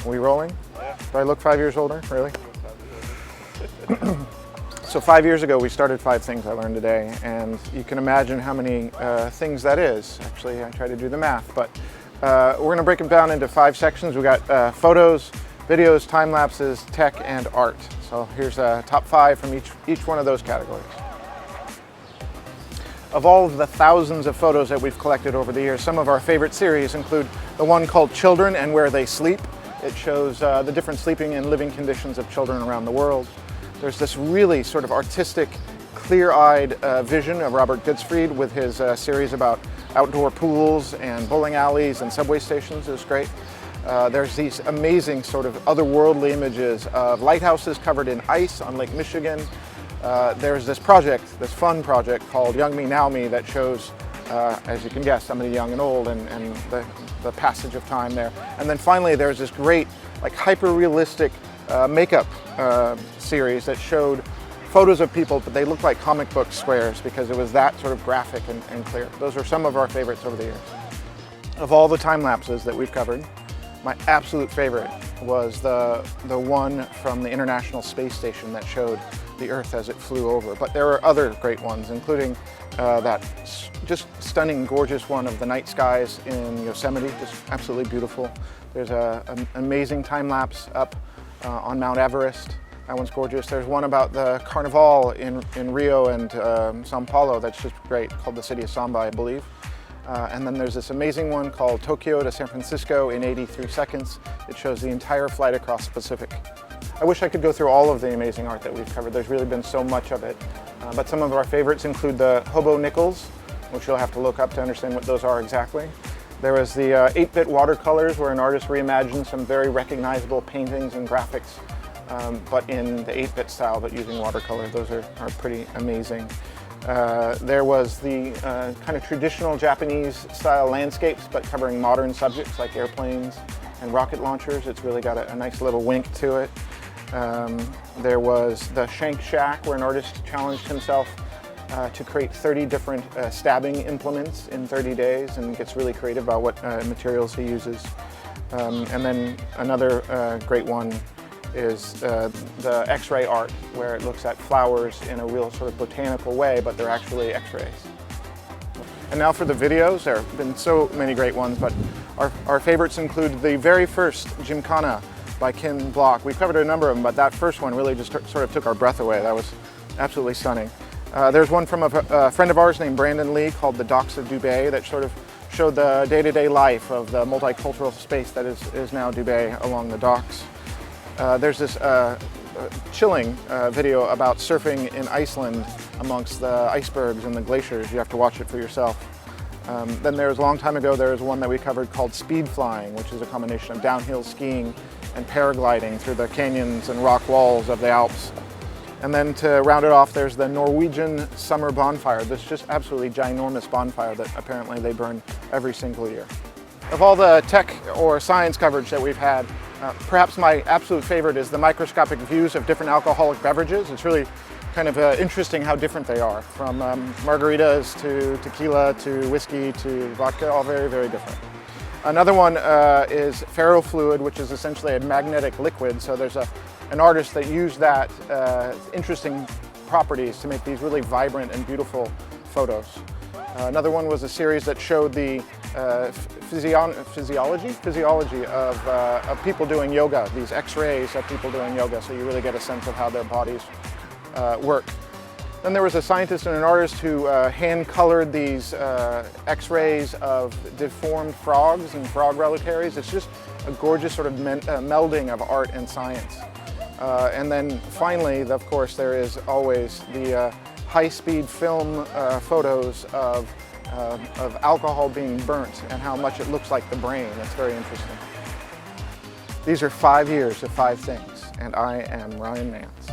Are we rolling? Yeah. Do I look 5 years older? Really? So 5 years ago, we started 5 Things I Learned Today, and you can imagine how many things that is. Actually, I tried to do the math, but we're going to break them down into 5 sections. We've got photos, videos, time lapses, tech, and art. So here's top 5 from each one of those categories. Of all of the thousands of photos that we've collected over the years, some of our favorite series include the one called Children and Where They Sleep. It shows the different sleeping and living conditions of children around the world. There's this really sort of artistic, clear-eyed vision of Robert Goodsfried with his series about outdoor pools and bowling alleys and subway stations. It was great. There's these amazing sort of otherworldly images of lighthouses covered in ice on Lake Michigan. There's this project, this fun project called Young Me Now Me that shows, as you can guess, somebody young and old and the passage of time there. And then finally there's this great, like hyper-realistic makeup series that showed photos of people, but they looked like comic book squares because it was that sort of graphic and clear. Those are some of our favorites over the years. Of all the time lapses that we've covered, my absolute favorite was the one from the International Space Station that showed the Earth as it flew over. But there are other great ones, including that just stunning, gorgeous one of the night skies in Yosemite, just absolutely beautiful. There's an amazing time lapse up on Mount Everest. That one's gorgeous. There's one about the Carnival in Rio and Sao Paulo that's just great, called the City of Samba, I believe. And then there's this amazing one called Tokyo to San Francisco in 83 seconds. It shows the entire flight across the Pacific. I wish I could go through all of the amazing art that we've covered. There's really been so much of it. But some of our favorites include the Hobo Nickels, which you'll have to look up to understand what those are exactly. There was the 8-bit watercolors, where an artist reimagined some very recognizable paintings and graphics, but in the 8-bit style, but using watercolor. Those are pretty amazing. There was the kind of traditional Japanese style landscapes, but covering modern subjects like airplanes and rocket launchers. It's really got a nice little wink to it. There was the Shank Shack, where an artist challenged himself to create 30 different stabbing implements in 30 days and gets really creative about what materials he uses. And then another great one is the X-ray art, where it looks at flowers in a real sort of botanical way, but they're actually X-rays. And now for the videos. There have been so many great ones, but our favorites include the very first Gymkhana by Ken Block. We covered a number of them, but that first one really just sort of took our breath away. That was absolutely stunning. There's one from a friend of ours named Brandon Lee called The Docks of Dubai that sort of showed the day-to-day life of the multicultural space that is now Dubai along the docks. There's this chilling video about surfing in Iceland amongst the icebergs and the glaciers. You have to watch it for yourself. Then a long time ago, there was one that we covered called speed flying, which is a combination of downhill skiing and paragliding through the canyons and rock walls of the Alps. And then to round it off, there's the Norwegian summer bonfire, this just absolutely ginormous bonfire that apparently they burn every single year. Of all the tech or science coverage that we've had, perhaps my absolute favorite is the microscopic views of different alcoholic beverages. It's really kind of interesting how different they are, from margaritas to tequila to whiskey to vodka, all very, very different. Another one is ferrofluid, which is essentially a magnetic liquid. So there's an artist that used that interesting properties to make these really vibrant and beautiful photos. Another one was a series that showed the physiology of people doing yoga, these X-rays of people doing yoga, so you really get a sense of how their bodies work. Then there was a scientist and an artist who hand-colored these X-rays of deformed frogs and frog reliquaries. It's just a gorgeous sort of melding of art and science. And then finally, of course, there is always the high-speed film photos of alcohol being burnt and how much it looks like the brain. That's very interesting. These are 5 years of 5 Things, and I am Ryan Nance.